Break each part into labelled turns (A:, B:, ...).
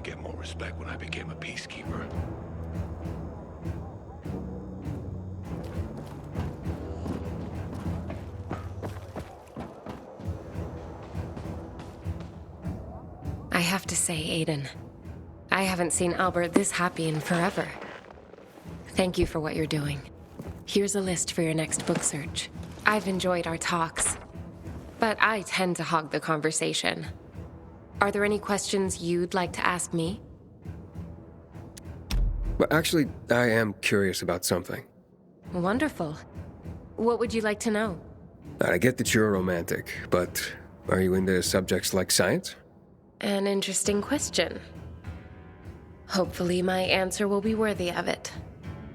A: get more respect when I became a peacekeeper.
B: I have to say, Aiden, I haven't seen Albert this happy in forever. Thank you for what you're doing. Here's a list for your next book search. I've enjoyed our talks, but I tend to hog the conversation. Are there any questions you'd like to ask me?
C: But actually, I am curious about something.
B: Wonderful. What would you like to know?
C: I get that you're a romantic, but are you into subjects like science?
B: An interesting question. Hopefully my answer will be worthy of it.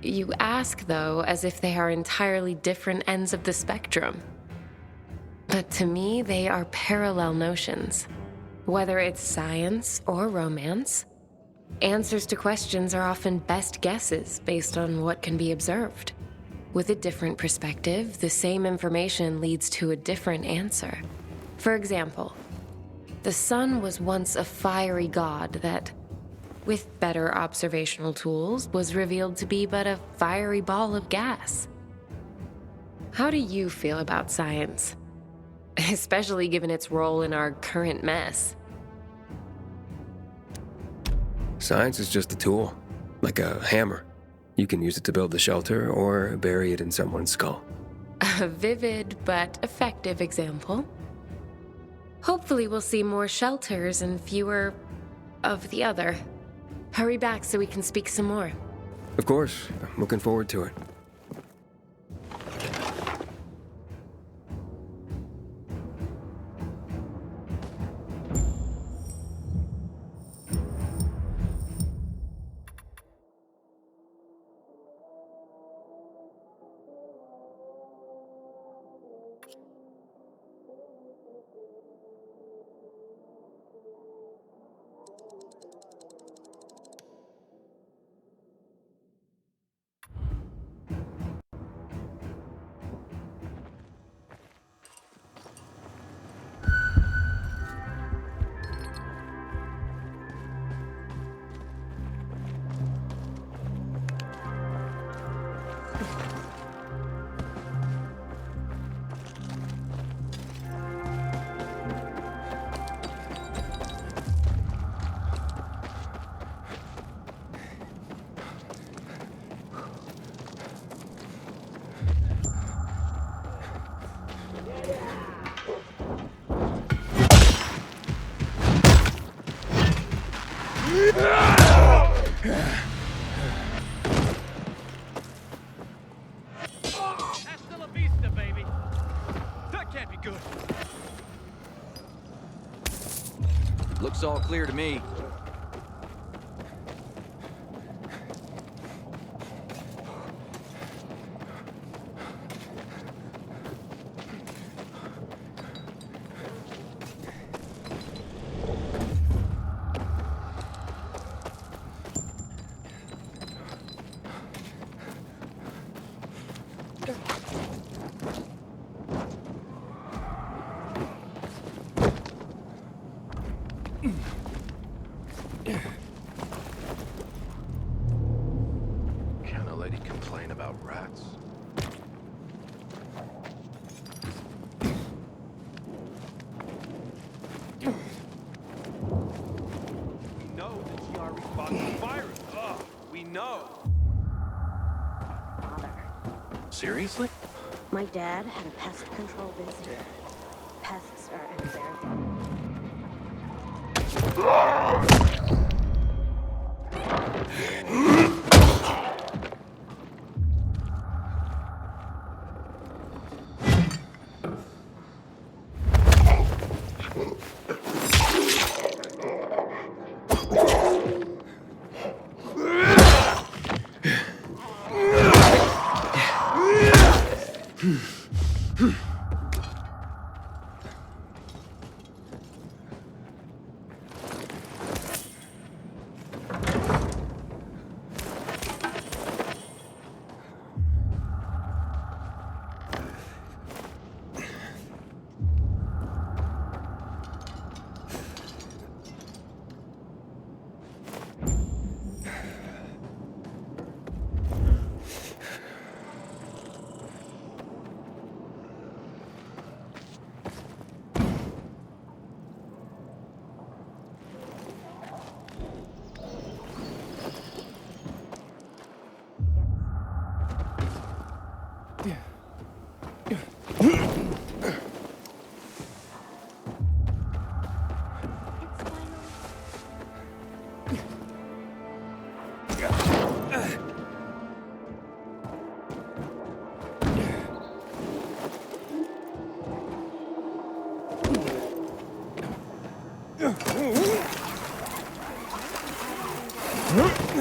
B: You ask, though, as if they are entirely different ends of the spectrum. But to me, they are parallel notions. Whether it's science or romance, answers to questions are often best guesses based on what can be observed. With a different perspective, the same information leads to a different answer. For example, the sun was once a fiery god that, with better observational tools, was revealed to be but a fiery ball of gas. How do you feel about science? Especially given its role in our current mess.
C: Science is just a tool, like a hammer. You can use it to build a shelter or bury it in someone's skull.
B: A vivid but effective example. Hopefully we'll see more shelters and fewer of the other. Hurry back so we can speak some more.
C: Of course, I'm looking forward to it.
D: Hasta la vista, baby. That can't be good.
E: Looks all clear to me.
A: Can a lady complain about rats?
D: We know that she are responsible to the virus. Ugh, we know.
F: Father.
A: Seriously?
F: My dad had a pest control business. Pests are everywhere.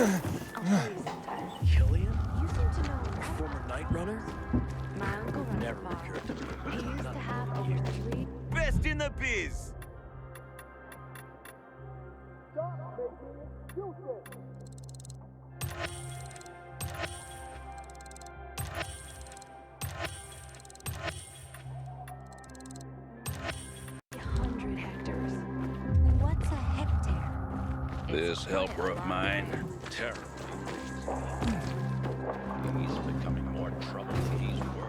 F: I'll tell you sometime.
A: Killian?
F: You seem to know a lot
A: Former
F: about
A: night
F: this.
A: runner?
F: My uncle runs
A: Never
F: a bar.
A: occurred to me.
F: He used to have over 3.
D: Best in the biz.
F: 100 hectares. What's a hectare?
D: This helper of mine.
A: Terrible.
D: He's becoming more trouble than he's worth.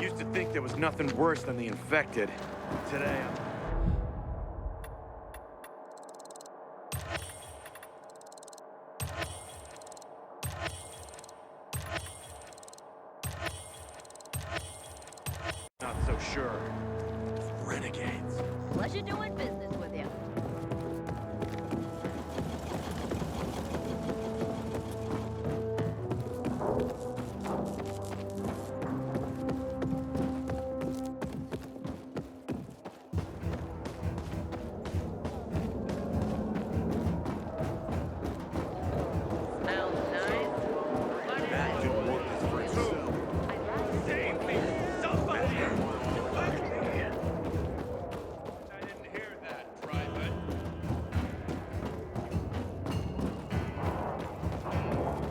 G: Used to think there was nothing worse than the infected. Today, I'm not so sure. Renegades.
F: Pleasure doing business with you.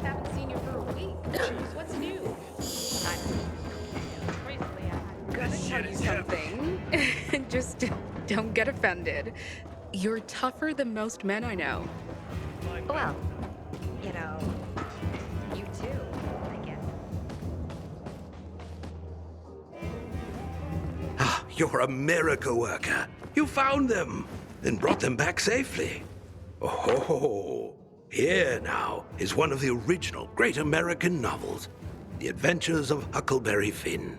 B: Haven't seen you for a week. Jeez, what's new? Recently, I
H: Gonna tell you something. just don't get offended. You're tougher than most men I know.
F: Well, you know, you too, I guess.
I: Ah, you're a miracle worker. You found them and brought them back safely. Oh, here now is one of the original great American novels, The Adventures of Huckleberry Finn.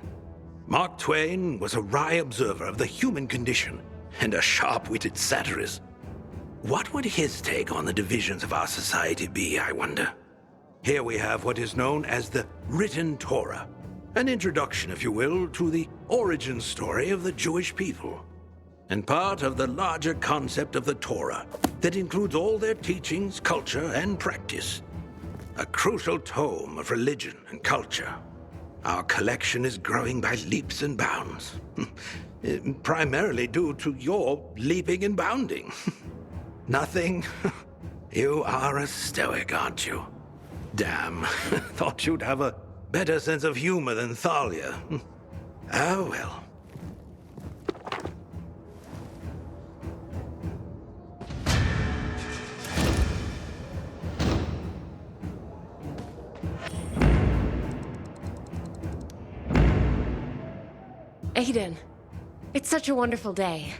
I: Mark Twain was a wry observer of the human condition and a sharp-witted satirist. What would his take on the divisions of our society be, I wonder? Here we have what is known as the written Torah, an introduction, if you will, to the origin story of the Jewish people, and part of the larger concept of the Torah that includes all their teachings, culture, and practice. A crucial tome of religion and culture. Our collection is growing by leaps and bounds, primarily due to your leaping and bounding. Nothing? You are a stoic, aren't you? Damn, thought you'd have a better sense of humor than Thalia. Oh well.
B: Aiden, it's such a wonderful day.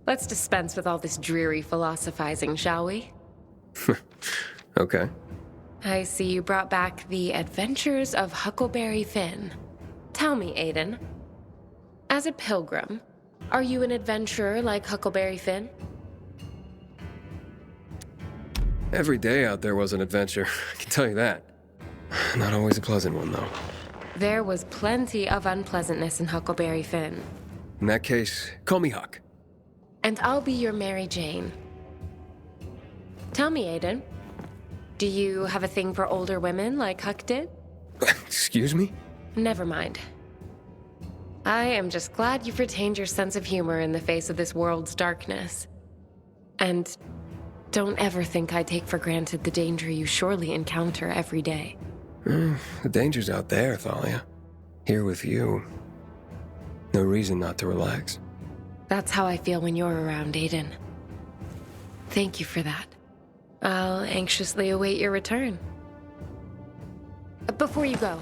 B: Let's dispense with all this dreary philosophizing, shall we?
C: Okay.
B: I see you brought back The Adventures of Huckleberry Finn. Tell me, Aiden, as a pilgrim, are you an adventurer like Huckleberry Finn?
C: Every day out there was an adventure, I can tell you that. Not always a pleasant one, though.
B: There was plenty of unpleasantness in Huckleberry Finn.
C: In that case, call me Huck.
B: And I'll be your Mary Jane. Tell me, Aiden, do you have a thing for older women like Huck did?
C: Excuse me?
B: Never mind. I am just glad you've retained your sense of humor in the face of this world's darkness. And don't ever think I take for granted the danger you surely encounter every day.
C: The danger's out there, Thalia. Here with you. No reason not to relax.
B: That's how I feel when you're around, Aiden. Thank you for that. I'll anxiously await your return. Before you go,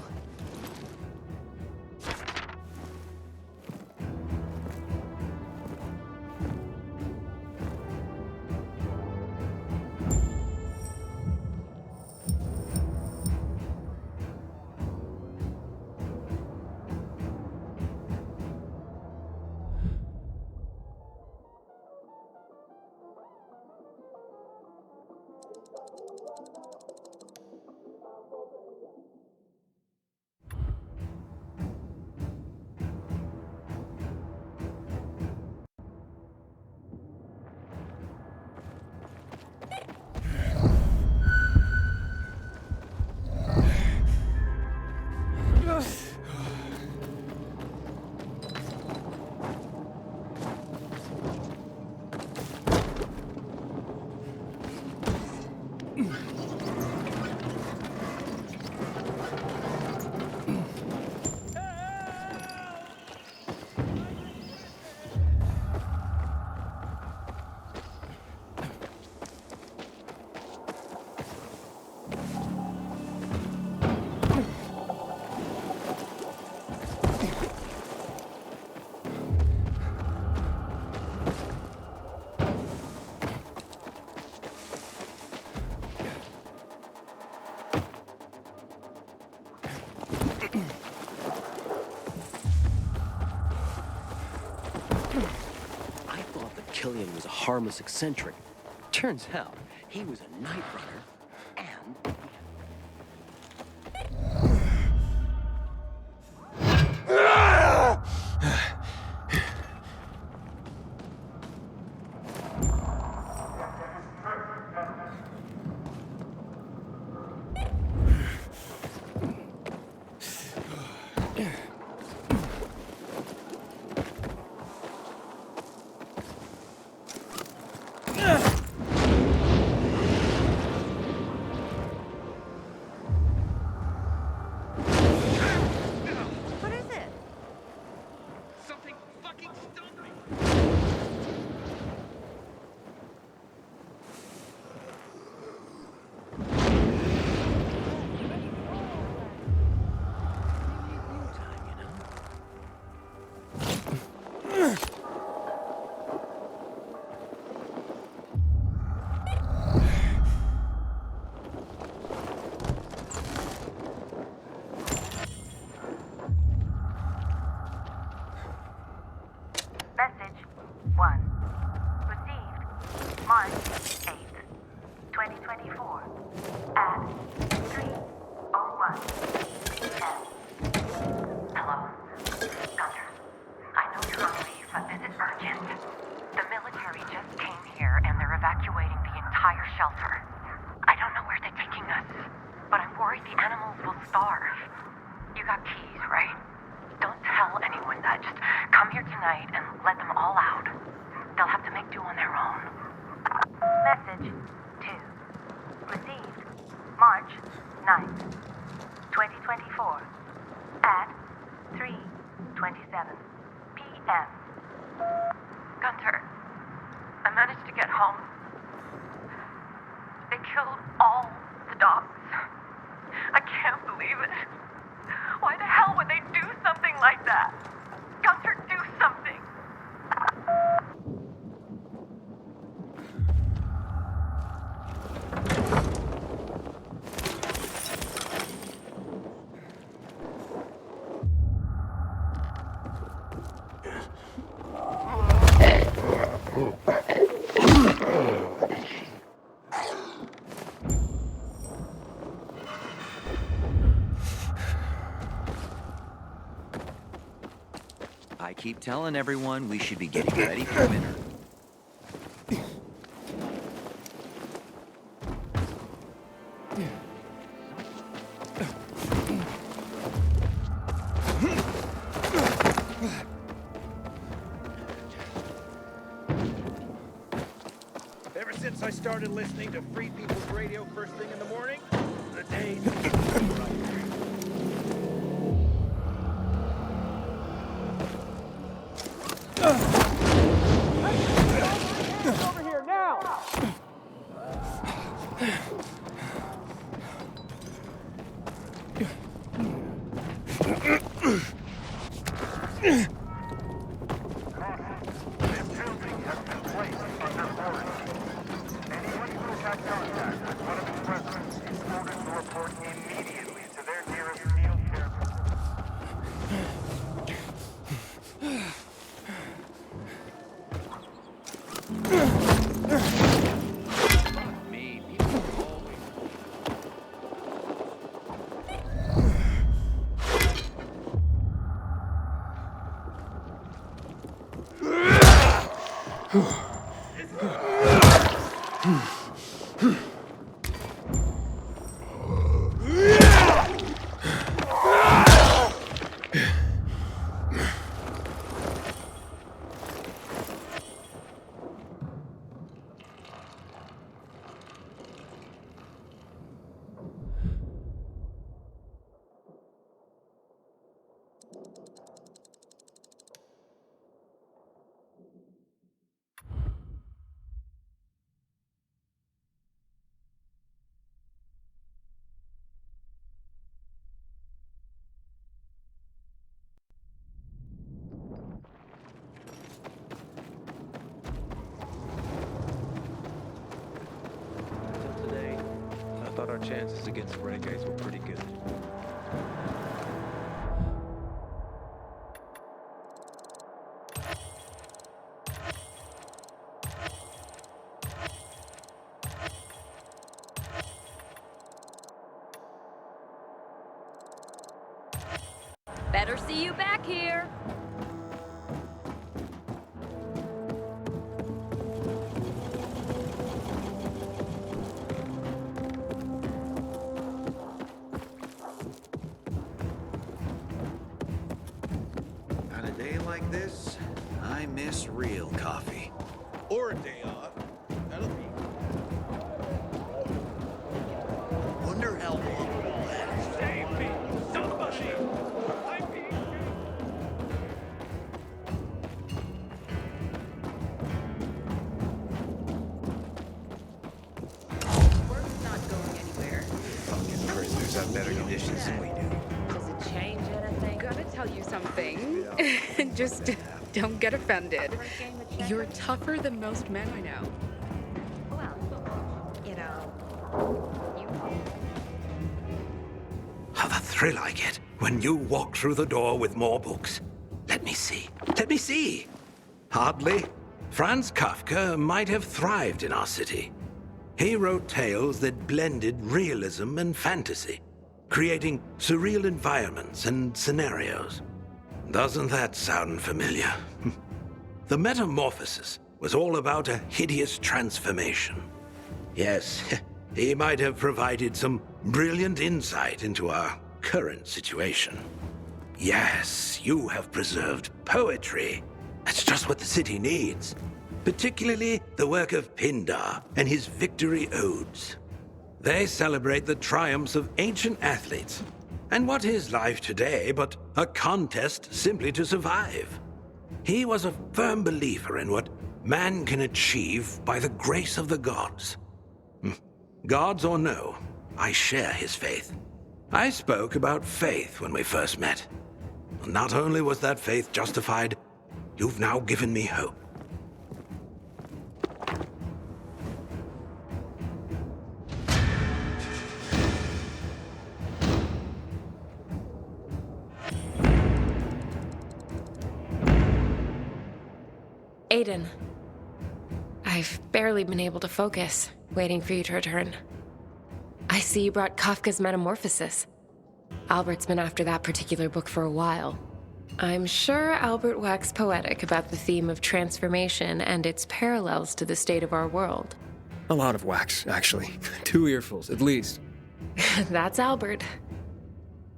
J: Killian was a harmless eccentric. Turns out, he was a night runner, and...
F: What is it?
D: Something fucking stunned me.
K: March 8th, 2024, at 3:01 p.m. Hello? Gunter, I know you're on leave, but this is urgent. The military just came here and they're evacuating the entire shelter. I don't know where they're taking us, but I'm worried the animals will starve. You got keys, right? Don't tell anyone that. Just come here tonight and let them all out. They'll have to make do on their own. Message 2. Received March 9th, 2024, at 3:27 p.m. Gunter, I managed to get home. They killed all the dogs. I can't believe it. Why the hell would they do something like that? Gunter, do something.
E: I keep telling everyone we should be getting ready for winter.
G: Ever since I started listening to Free People's Radio first thing in the morning, the day. Over here now!
A: Today, I thought our chances against renegades were pretty good.
F: Better see you back here.
L: On a day like this, I miss real coffee.
G: Or a day off. That'll be.
L: Wonder how long it'll last.
G: Save me! Somebody! I'm being.
H: Work's not going anywhere.
G: Fucking prisoners have better conditions than we do.
B: Does it change anything?
H: Gotta tell you something. Just don't get offended. You're tougher than most men I know.
F: Well, you know,
I: How the thrill I get when you walk through the door with more books. Let me see. Let me see. Hardly. Franz Kafka might have thrived in our city. He wrote tales that blended realism and fantasy, creating surreal environments and scenarios. Doesn't that sound familiar? The Metamorphosis was all about a hideous transformation. Yes, he might have provided some brilliant insight into our current situation. Yes, you have preserved poetry. That's just what the city needs. Particularly the work of Pindar and his victory odes. They celebrate the triumphs of ancient athletes. And what is life today but a contest simply to survive? He was a firm believer in what man can achieve by the grace of the gods. Gods or no, I share his faith. I spoke about faith when we first met. Not only was that faith justified, you've now given me hope.
B: Aiden. I've barely been able to focus, waiting for you to return. I see you brought Kafka's Metamorphosis. Albert's been after that particular book for a while. I'm sure Albert waxed poetic about the theme of transformation and its parallels to the state of our world.
C: A lot of wax, actually. 2 earfuls, at least.
B: That's Albert.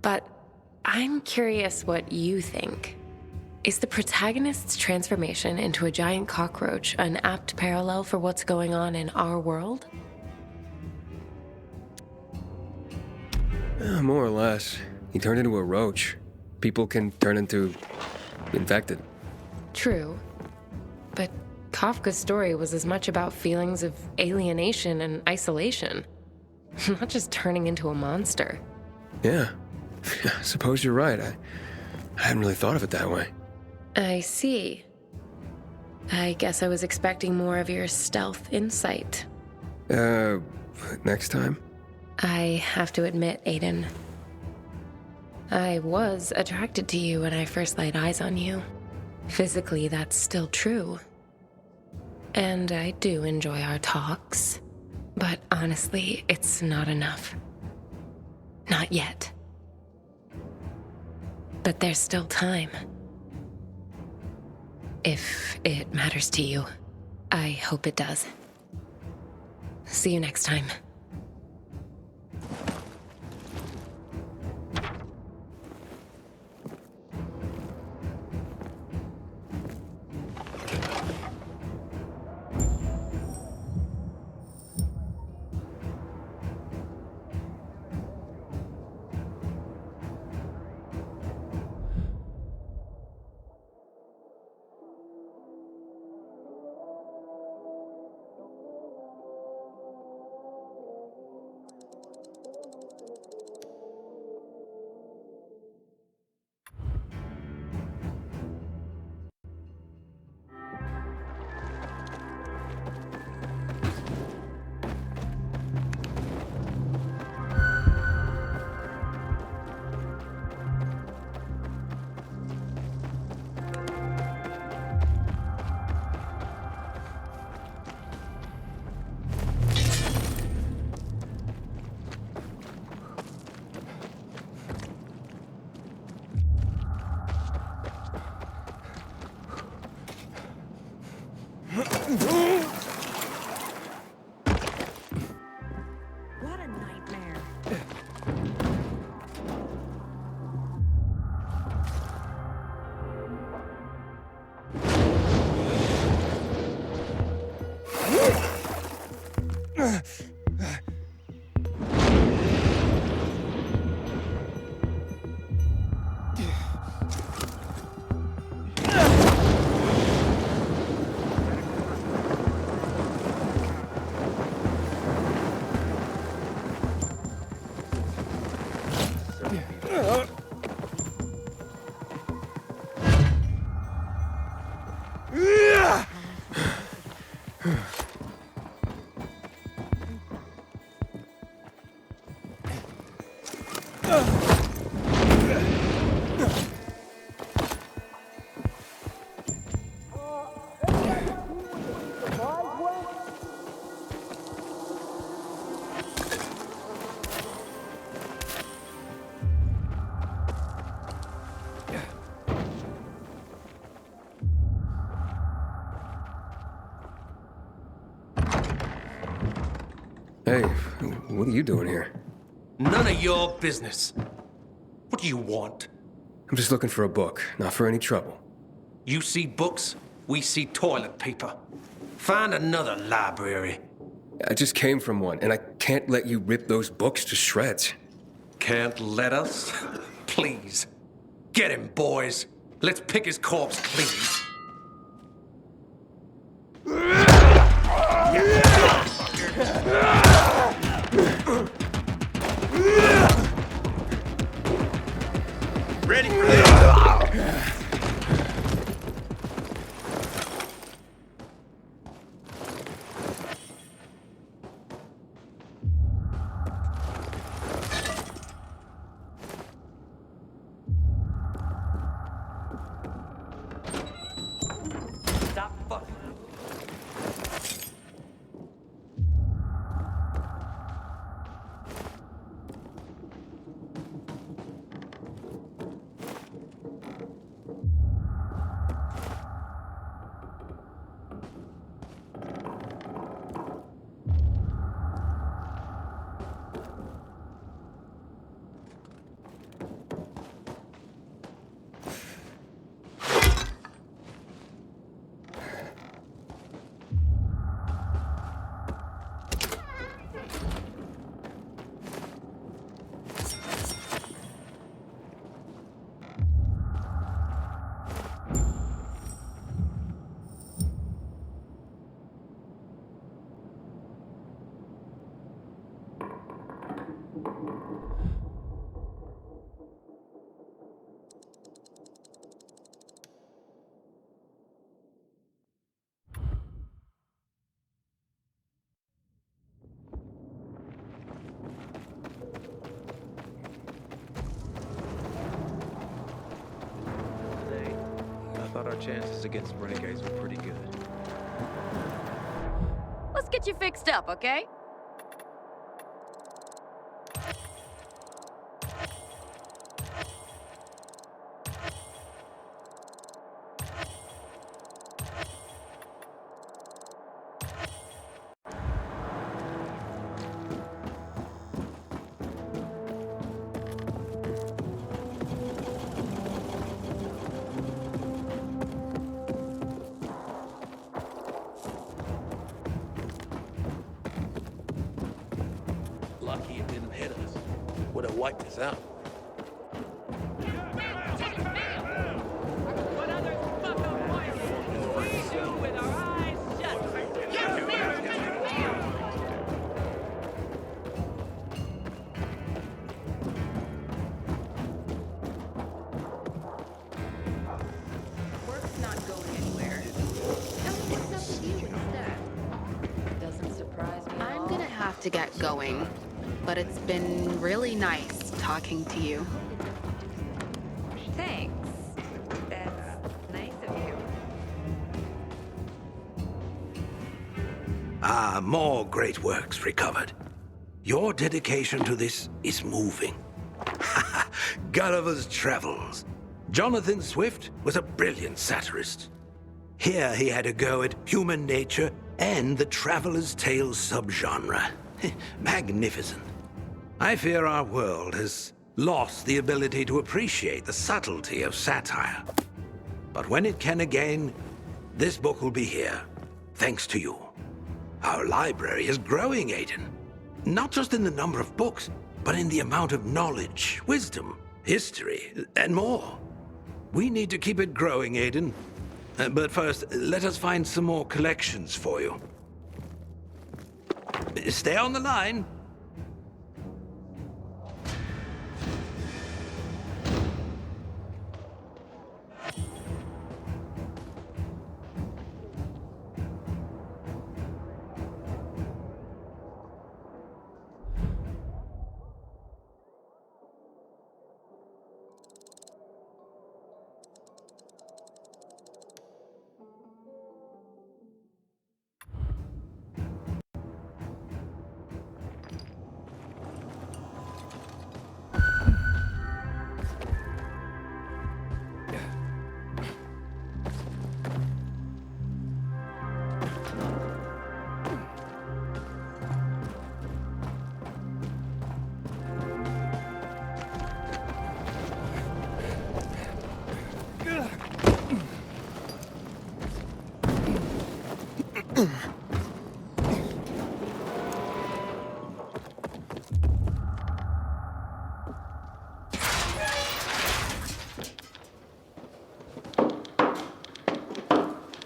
B: But I'm curious what you think. Is the protagonist's transformation into a giant cockroach an apt parallel for what's going on in our world?
C: More or less. He turned into a roach. People can turn into infected.
B: True. But Kafka's story was as much about feelings of alienation and isolation, not just turning into a monster.
C: Yeah. I suppose you're right. I hadn't really thought of it that way.
B: I see. I guess I was expecting more of your stealth insight.
C: Next time?
B: I have to admit, Aiden, I was attracted to you when I first laid eyes on you. Physically, that's still true. And I do enjoy our talks. But honestly, it's not enough. Not yet. But there's still time. If it matters to you, I hope it does. See you next time.
F: What a nightmare.
C: Hey, what are you doing here?
M: None of your business. What do you want?
C: I'm just looking for a book, not for any trouble.
M: You see books, we see toilet paper. Find another library.
C: I just came from one, and I can't let you rip those books to shreds.
M: Can't let us? Please. Get him, boys. Let's pick his corpse clean.
G: Ready for this?
M: Stop fucking.
A: I thought our chances against renegades were pretty good.
N: Let's get you fixed up, okay?
G: Lucky it didn't hit us. Would have wiped us out.
H: Work's not going anywhere. Tell me what's up with you instead.
B: Doesn't surprise me.
H: I'm gonna have to get going, but it's been really nice talking to you.
N: Thanks. That's nice of you.
I: Ah, more great works recovered. Your dedication to this is moving. Gulliver's Travels. Jonathan Swift was a brilliant satirist. Here he had a go at human nature and the traveler's tale subgenre. Magnificent. I fear our world has lost the ability to appreciate the subtlety of satire. But when it can again, this book will be here, thanks to you. Our library is growing, Aiden. Not just in the number of books, but in the amount of knowledge, wisdom, history, and more. We need to keep it growing, Aiden. But first, let us find some more collections for you. Stay on the line.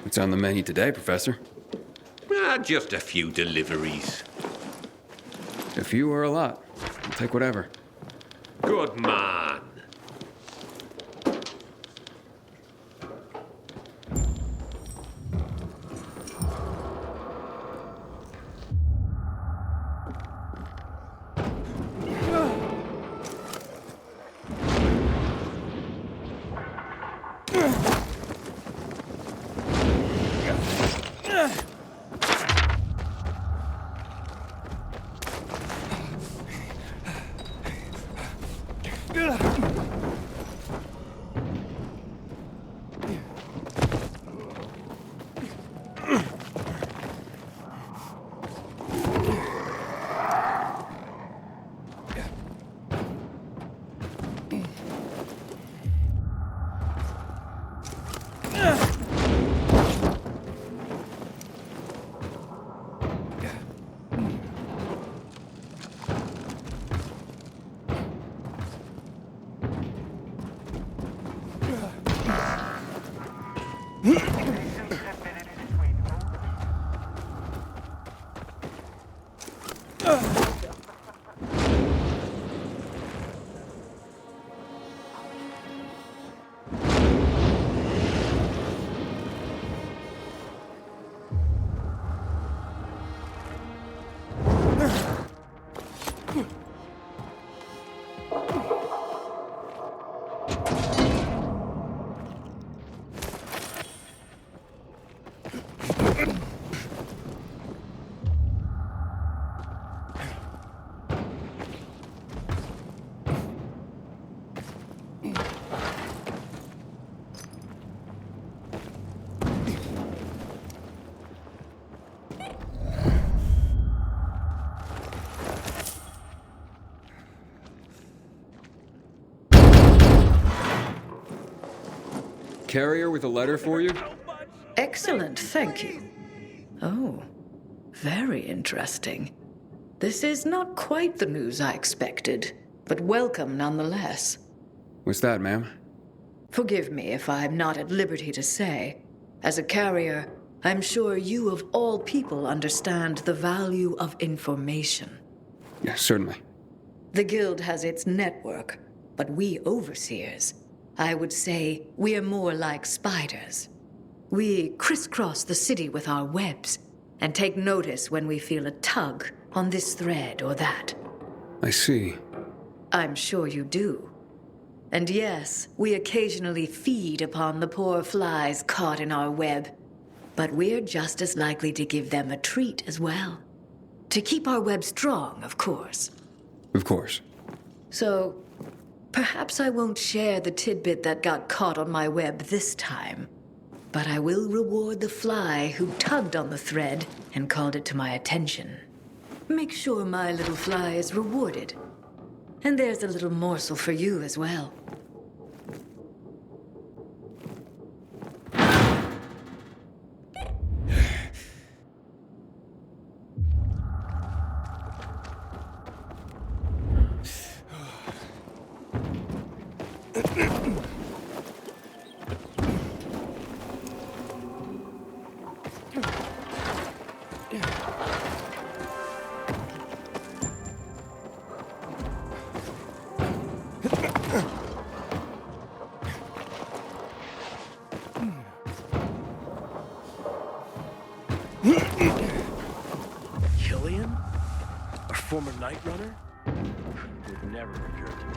C: What's on the menu today, Professor?
O: Just a few deliveries.
C: A few or a lot? I'll take whatever.
O: Good man.
C: Carrier with a letter for you?
P: Excellent, thank you. Oh, very interesting. This is not quite the news I expected, but welcome nonetheless.
C: What's that, ma'am?
P: Forgive me if I'm not at liberty to say. As a carrier, I'm sure you of all people understand the value of information.
C: Yeah, certainly.
P: The Guild has its network, but we overseers, I would say we are more like spiders. We crisscross the city with our webs and take notice when we feel a tug on this thread or that.
C: I see.
P: I'm sure you do. And yes, we occasionally feed upon the poor flies caught in our web, but we're just as likely to give them a treat as well. To keep our web strong, of course.
C: Of course.
P: So, perhaps I won't share the tidbit that got caught on my web this time, but I will reward the fly who tugged on the thread and called it to my attention. Make sure my little fly is rewarded. And there's a little morsel for you as well.
J: Killian? Our former Night Runner? Would never occur to me.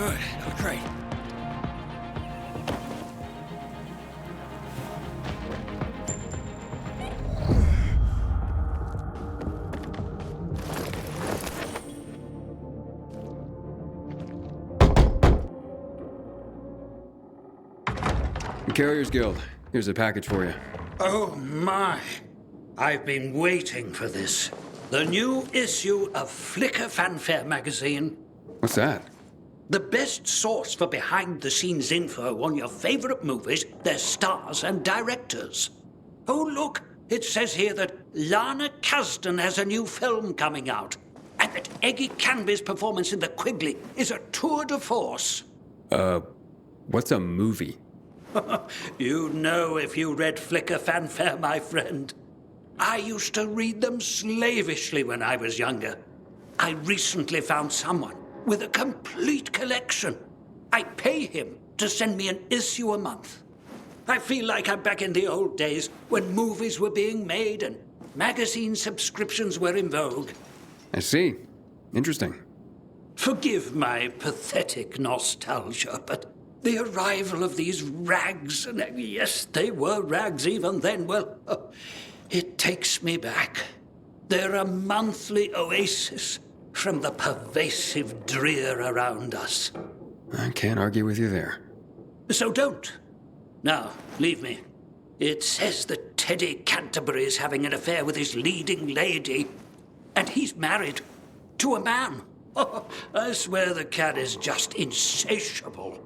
I: Good. Great.
C: The Carriers Guild. Here's a package for you.
I: Oh, my. I've been waiting for this. The new issue of Flicker Fanfare magazine.
C: What's that?
I: The best source for behind-the-scenes info on your favorite movies, their stars and directors. Oh, look. It says here that Lana Kasdan has a new film coming out. And that Eggy Canby's performance in The Quigley is a tour de force.
C: What's a movie?
I: You'd know if you read Flicker Fanfare, my friend. I used to read them slavishly when I was younger. I recently found someone with a complete collection. I pay him to send me an issue a month. I feel like I'm back in the old days when movies were being made and magazine subscriptions were in vogue.
C: I see. Interesting.
I: Forgive my pathetic nostalgia, but the arrival of these rags, and yes, they were rags even then, well, it takes me back. They're a monthly oasis from the pervasive drear around us.
C: I can't argue with you there.
I: So don't. Now, leave me. It says that Teddy Canterbury is having an affair with his leading lady, and he's married to a man. Oh, I swear the cat is just insatiable.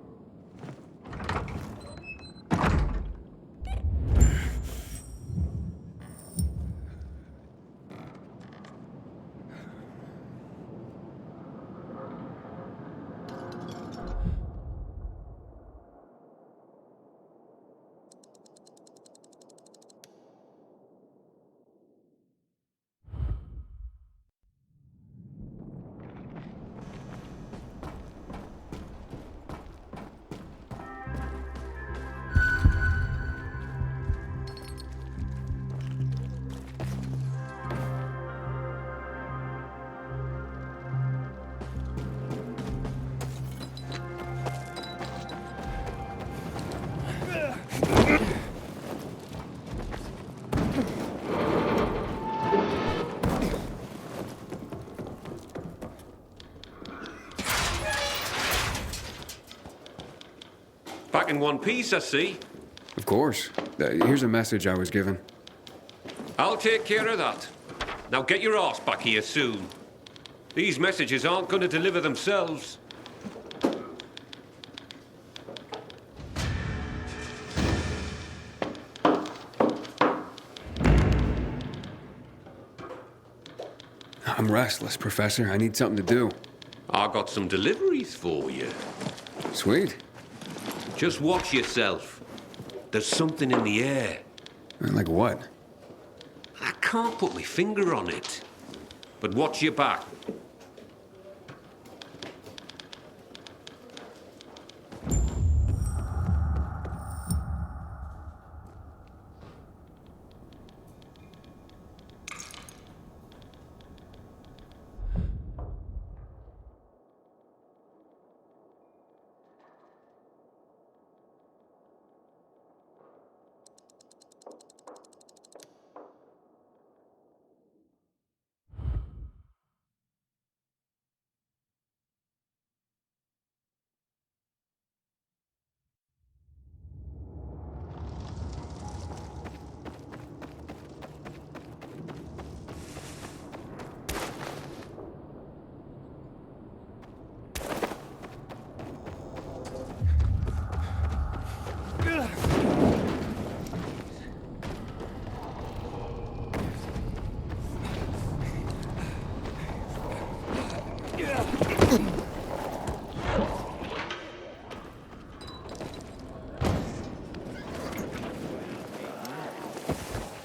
O: Back in one piece, I see.
C: Of course. Here's a message I was given.
O: I'll take care of that. Now get your arse back here soon. These messages aren't going to deliver themselves.
C: I'm restless, Professor. I need something to do.
O: I got some deliveries for you.
C: Sweet.
O: Just watch yourself. There's something in the air.
C: Like what?
O: I can't put my finger on it. But watch your back.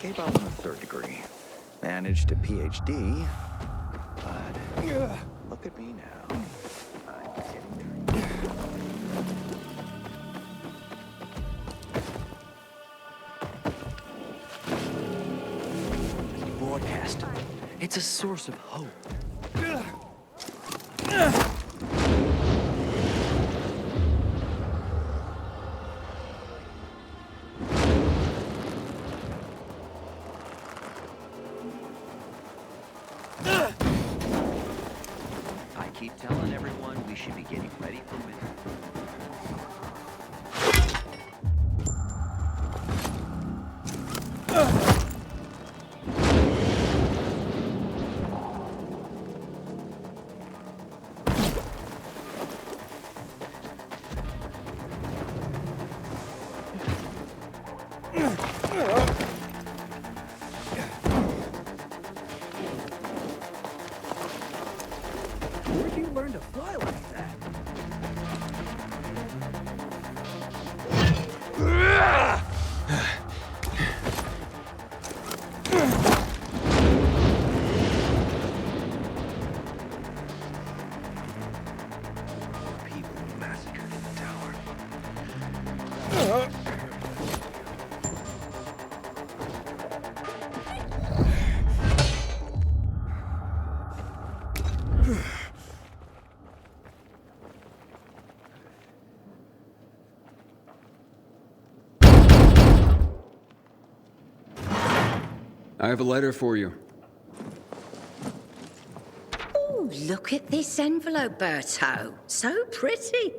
L: Gave up on a third degree. Managed a PhD. But look at me now. I'm getting there.
J: Broadcast. It's a source of hope.
E: keep telling everyone we should be getting ready for winter.
G: Where'd you learn to fly like that?
L: People massacred in the tower.
C: I have a letter for you.
Q: Oh, look at this envelope, Berto. So pretty.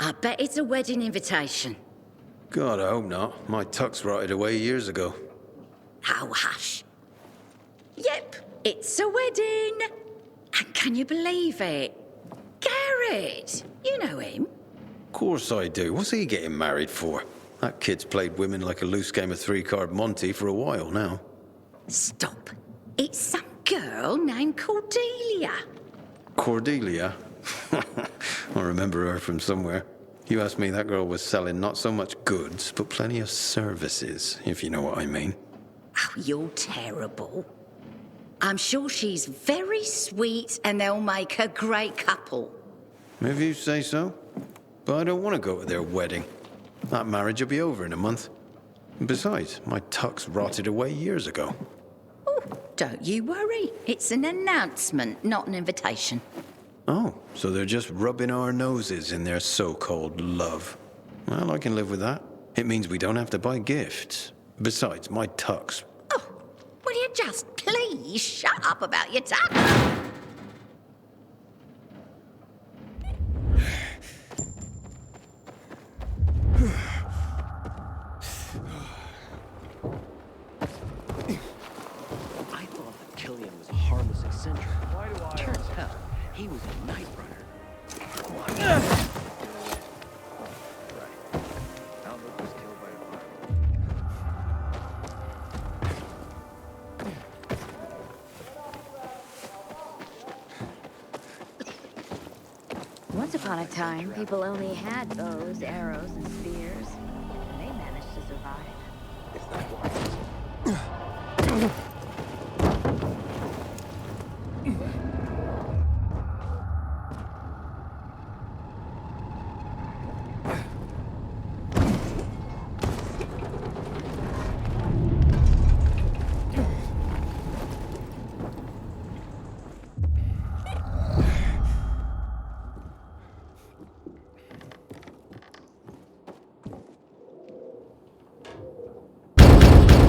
Q: I bet it's a wedding invitation.
I: God, I hope not. My tux rotted away years ago.
Q: Oh, hush. Yep, it's a wedding. And can you believe it? Garrett, you know him.
I: Of course I do. What's he getting married for? That kid's played women like a loose game of three-card Monty for a while now.
Q: Stop. It's some girl named Cordelia.
I: Cordelia? I remember her from somewhere. You asked me, that girl was selling not so much goods, but plenty of services, if you know what I mean.
Q: Oh, you're terrible. I'm sure she's very sweet and they'll make a great couple.
I: If you say so. But I don't want to go to their wedding. That marriage will be over in a month. Besides, my tux rotted away years ago.
Q: Oh, don't you worry. It's an announcement, not an invitation.
I: Oh, so they're just rubbing our noses in their so-called love. Well, I can live with that. It means we don't have to buy gifts. Besides, my tux.
Q: Oh, will you just please shut up about your tux?
J: I thought that Killian was a harmless eccentric.
D: Why do I?
J: Turns out he was a night runner.
L: Albert was killed by a fire.
F: Once upon a time, people only had bows, arrows, and spears. And they managed to survive.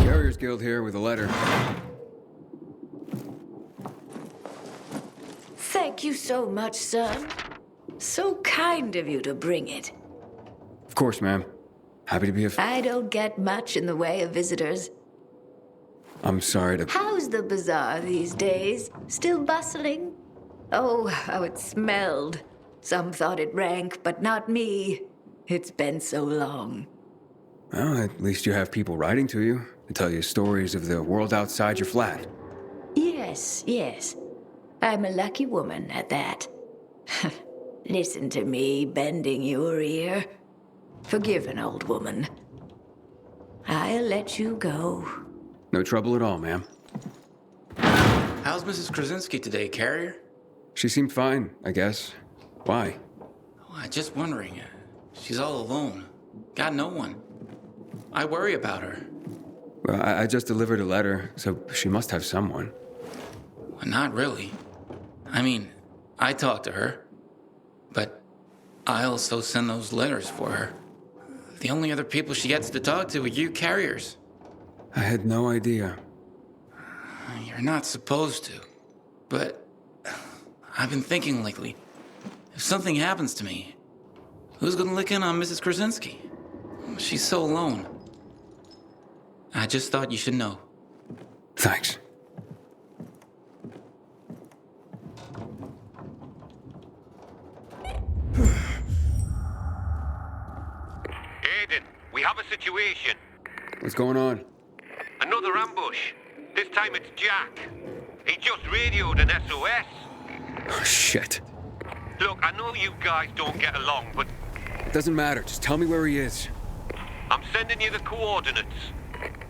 C: Carriers Guild here with a letter.
P: Thank you so much, son. So kind of you to bring it.
C: Of course, ma'am. Happy to be of...
P: I don't get much in the way of visitors.
C: I'm sorry to...
P: How's the bazaar these days? Still bustling? Oh, how it smelled. Some thought it rank, but not me. It's been so long.
C: Well, at least you have people writing to you to tell you stories of the world outside your flat.
P: Yes, yes. I'm a lucky woman at that. Listen to me bending your ear. Forgive an old woman. I'll let you go.
C: No trouble at all, ma'am.
R: How's Mrs. Krasinski today, Carrier?
C: She seemed fine, I guess. Why?
R: Oh, I'm just wondering. She's all alone. Got no one. I worry about her.
C: Well, I just delivered a letter, so she must have someone.
R: Well, not really. I mean, I talk to her, but I also send those letters for her. The only other people she gets to talk to are you carriers.
C: I had no idea.
R: You're not supposed to, but I've been thinking lately, if something happens to me, who's gonna look in on Mrs. Krasinski? She's so alone. I just thought you should know.
C: Thanks.
O: Aiden, we have a situation.
C: What's going on?
O: Another ambush. This time it's Jack. He just radioed an SOS.
C: Oh, shit.
O: Look, I know you guys don't get along, but
C: It doesn't matter. Just tell me where he is.
O: I'm sending you the coordinates.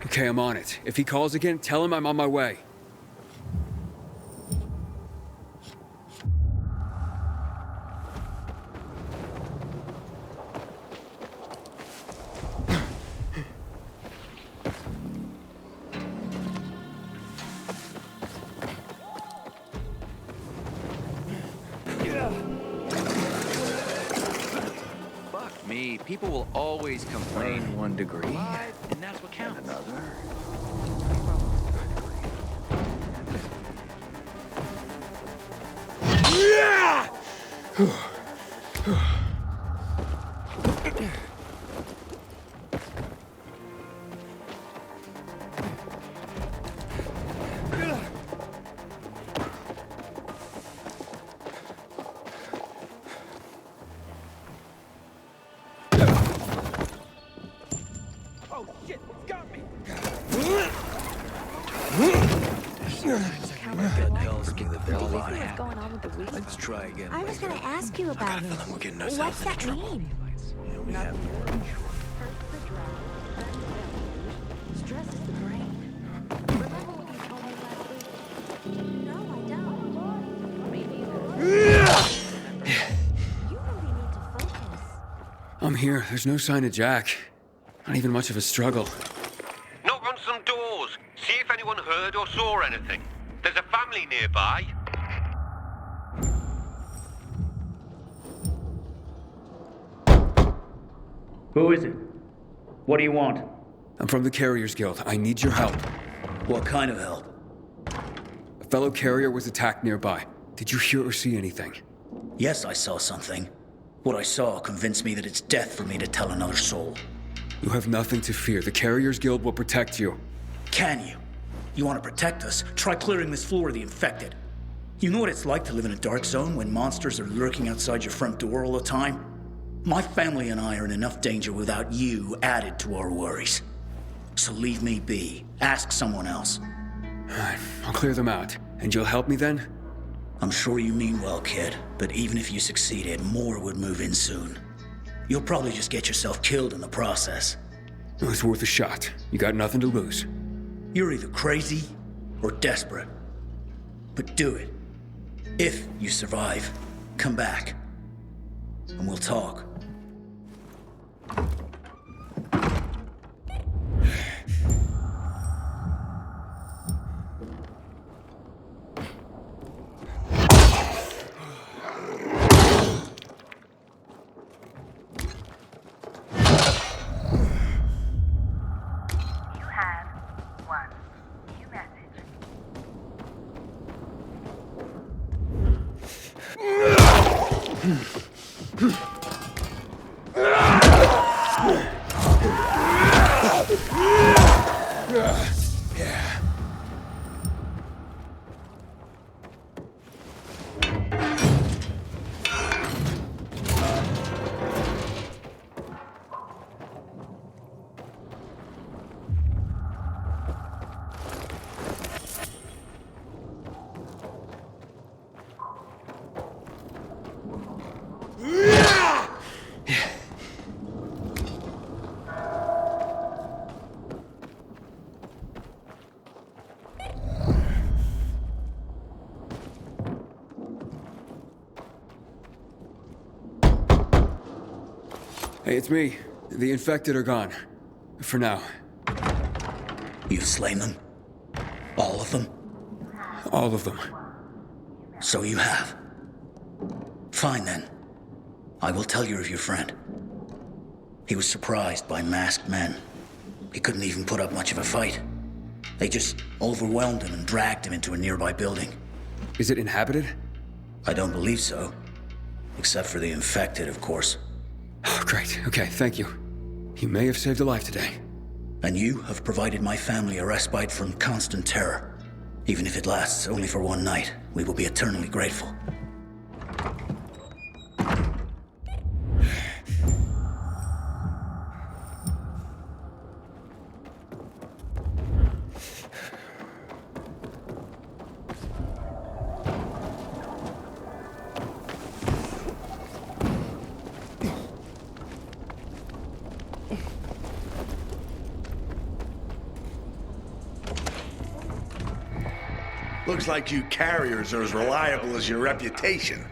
C: Okay, I'm on it. If he calls again, tell him I'm on my way.
E: Fuck me. People will always complain 1 degree, and that's what counts. Another.
G: Oh shit, it's got me!
L: Let's try again.
S: I was gonna ask you about it. What's that mean?
F: Stress is the brain. Remember what you told me last week? No, I don't. Me neither. You really need to focus.
C: I'm here. There's no sign of Jack. Not even much of a struggle.
O: Knock on some doors. See if anyone heard or saw anything. There's a family nearby.
T: Who is it? What do you want?
C: I'm from the Carriers Guild. I need your help.
T: What kind of help?
C: A fellow carrier was attacked nearby. Did you hear or see anything?
T: Yes, I saw something. What I saw convinced me that it's death for me to tell another soul.
C: You have nothing to fear. The Carriers Guild will protect you.
T: Can you? You want to protect us? Try clearing this floor of the infected. You know what it's like to live in a dark zone when monsters are lurking outside your front door all the time? My family and I are in enough danger without you added to our worries. So leave me be. Ask someone else.
C: I'll clear them out. And you'll help me then?
T: I'm sure you mean well, kid. But even if you succeeded, more would move in soon. You'll probably just get yourself killed in the process.
C: It was worth a shot. You got nothing to lose.
T: You're either crazy or desperate. But do it. If you survive, come back. And we'll talk.
C: Hey, it's me. The infected are gone. For now.
T: You've slain them? All of them?
C: All of them.
T: So you have. Fine then. I will tell you of your friend. He was surprised by masked men. He couldn't even put up much of a fight. They just overwhelmed him and dragged him into a nearby building.
C: Is it inhabited?
T: I don't believe so. Except for the infected, of course.
C: Oh, great. Okay, thank you. You may have saved a life today.
T: And you have provided my family a respite from constant terror. Even if it lasts only for one night, we will be eternally grateful.
I: Looks like you carriers are as reliable as your reputation.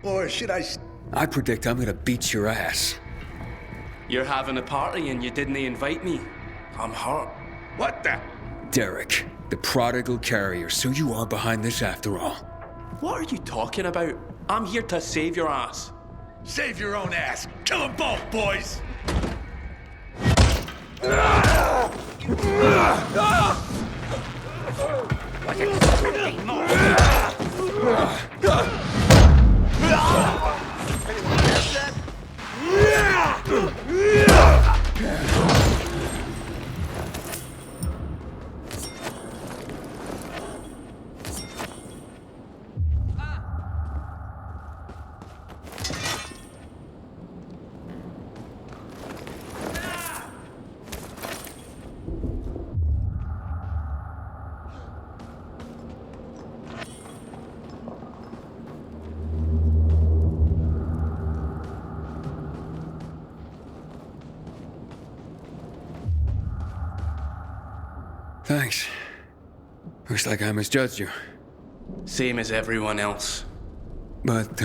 I: Or should
C: I predict I'm gonna beat your ass.
U: You're having a party and you didn't invite me. I'm hurt.
I: What the?
C: Derek, the prodigal carrier, so you are behind this after all.
U: What are you talking about? I'm here to save your ass.
I: Save your own ass. Kill them both, boys!
C: Thanks. Looks like I misjudged you.
U: Same as everyone else.
C: But,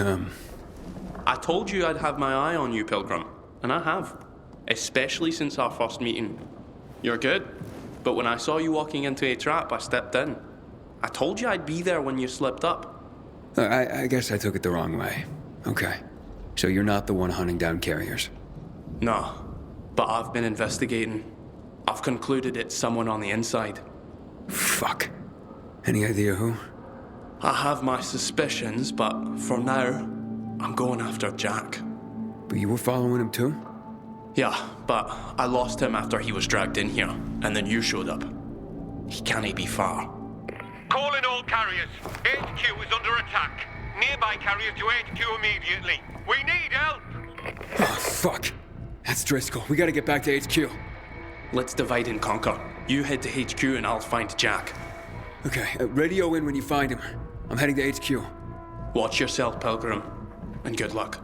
U: I told you I'd have my eye on you, Pilgrim. And I have. Especially since our first meeting. You're good. But when I saw you walking into a trap, I stepped in. I told you I'd be there when you slipped up.
C: I guess I took it the wrong way. Okay. So you're not the one hunting down carriers?
U: No. But I've been investigating. I've concluded it's someone on the inside.
C: Fuck. Any idea who?
U: I have my suspicions, but for now, I'm going after Jack.
C: But you were following him too?
U: Yeah, but I lost him after he was dragged in here, and then you showed up. He can't be far.
V: Calling all carriers. HQ is under attack. Nearby carriers to HQ immediately. We need help!
C: Oh, fuck. That's Driscoll. We gotta get back to HQ.
U: Let's divide and conquer. You head to HQ and I'll find Jack.
C: Okay, radio in when you find him. I'm heading to HQ.
U: Watch yourself, Pilgrim, and good luck.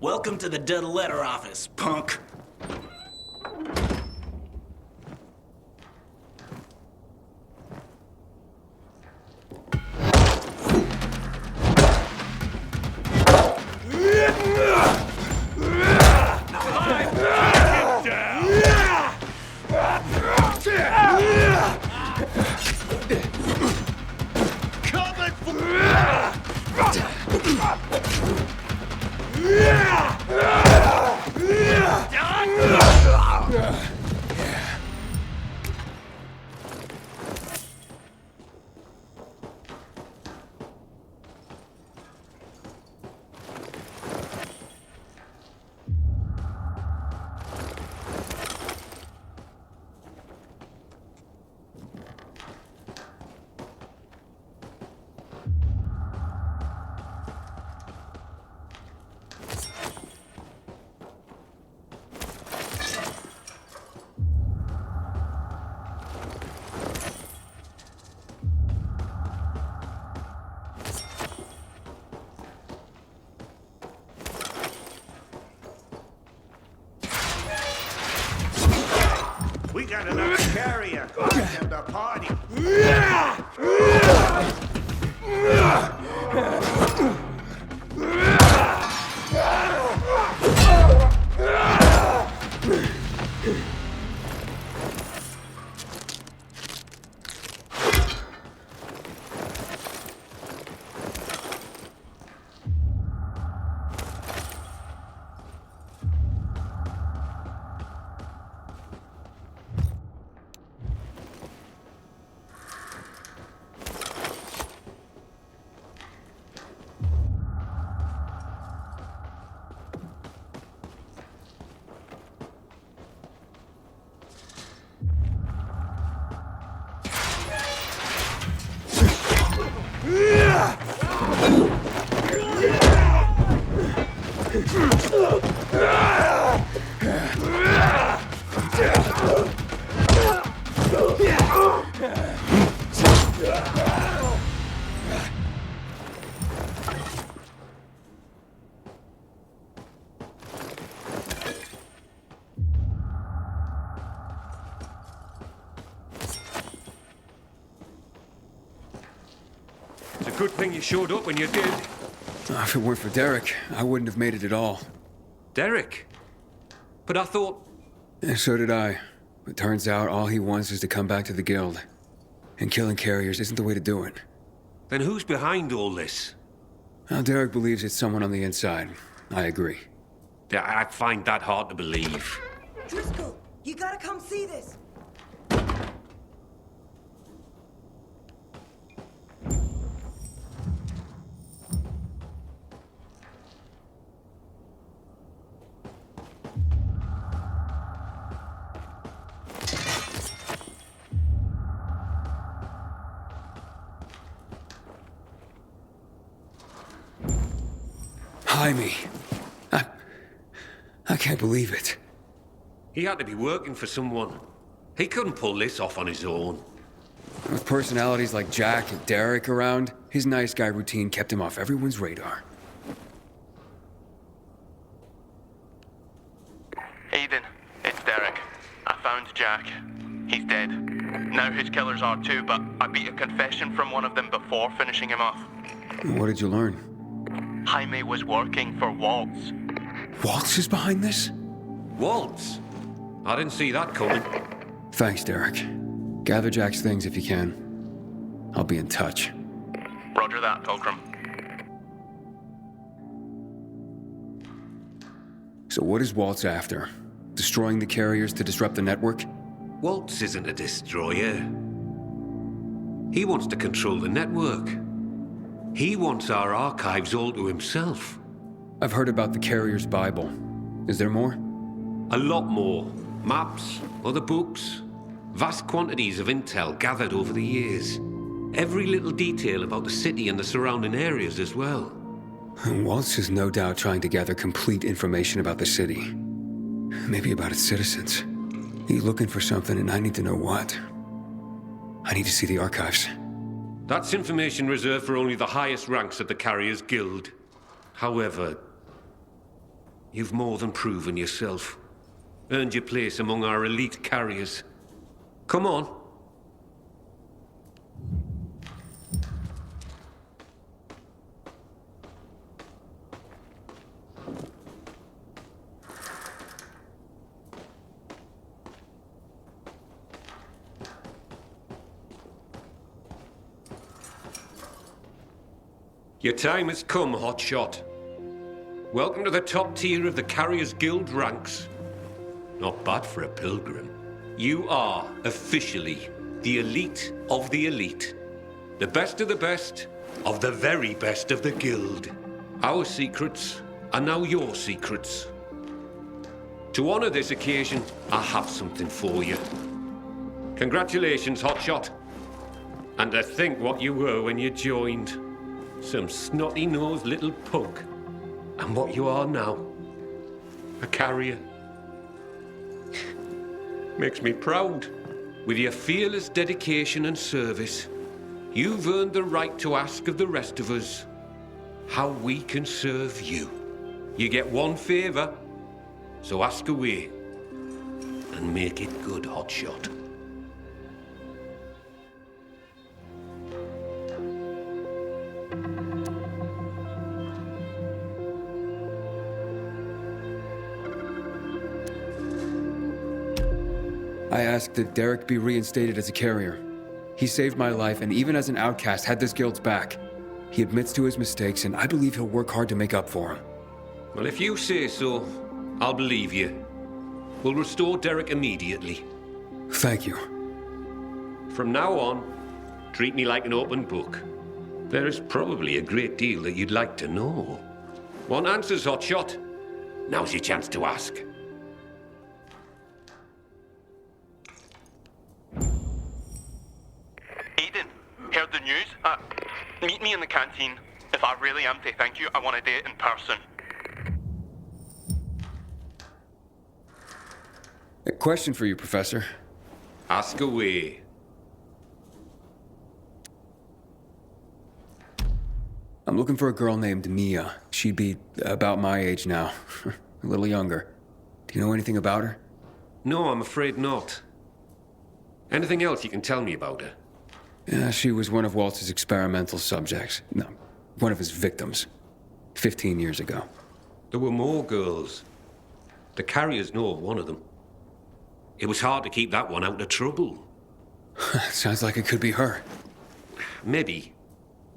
T: Welcome to the dead letter office, punk.
G: We got another carrier in the party.
O: It's a good thing you showed up when you did.
C: If it weren't for Derek, I wouldn't have made it at all.
O: Derek? But I thought...
C: And so did I. But turns out all he wants is to come back to the guild. And killing carriers isn't the way to do it.
O: Then who's behind all this?
C: Well, Derek believes it's someone on the inside. I agree.
O: Yeah, I find that hard to believe.
K: Driscoll, you gotta come see this.
C: Jaime. I can't believe it.
O: He had to be working for someone. He couldn't pull this off on his own.
C: With personalities like Jack and Derek around, his nice guy routine kept him off everyone's radar.
M: Aiden, it's Derek. I found Jack. He's dead. Now his killers are too, but I beat a confession from one of them before finishing him off.
C: What did you learn?
M: Jaime was working for Waltz.
C: Waltz is behind this?
O: Waltz? I didn't see that coming.
C: Thanks, Derek. Gather Jack's things if you can. I'll be in touch.
M: Roger that, Pilgrim.
C: So what is Waltz after? Destroying the carriers to disrupt the network?
O: Waltz isn't a destroyer. He wants to control the network. He wants our archives all to himself.
C: I've heard about the Carrier's Bible. Is there more?
O: A lot more. Maps, other books, vast quantities of intel gathered over the years. Every little detail about the city and the surrounding areas as well.
C: Waltz is no doubt trying to gather complete information about the city. Maybe about its citizens. He's looking for something, and I need to know what. I need to see the archives.
O: That's information reserved for only the highest ranks of the Carriers Guild. However, you've more than proven yourself. Earned your place among our elite carriers. Come on. Your time has come, Hotshot. Welcome to the top tier of the Carriers Guild ranks. Not bad for a pilgrim. You are officially the elite of the elite. The best of the best of the very best of the guild. Our secrets are now your secrets. To honor this occasion, I have something for you. Congratulations, Hotshot. And to think what you were when you joined. Some snotty-nosed little pug. And what you are now. A carrier. Makes me proud. With your fearless dedication and service, you've earned the right to ask of the rest of us how we can serve you. You get one favor, so ask away. And make it good, Hotshot.
C: I asked that Derek be reinstated as a carrier. He saved my life, and even as an outcast, had this guild's back. He admits to his mistakes, and I believe he'll work hard to make up for them.
O: Well, if you say so, I'll believe you. We'll restore Derek immediately.
C: Thank you.
O: From now on, treat me like an open book. There is probably a great deal that you'd like to know. Want answers, Hotshot? Now's your chance to ask.
M: Aiden, heard the news? Meet me in the canteen. If I really am to thank you, I want to do it in person.
C: A question for you, Professor.
O: Ask away.
C: I'm looking for a girl named Mia. She'd be about my age now. A little younger. Do you know anything about her?
O: No, I'm afraid not. Anything else you can tell me about her?
C: Yeah, she was one of Waltz's experimental subjects. No, one of his victims. 15 years ago.
O: There were more girls. The carriers know of one of them. It was hard to keep that one out of trouble.
C: Sounds like it could be her.
O: Maybe.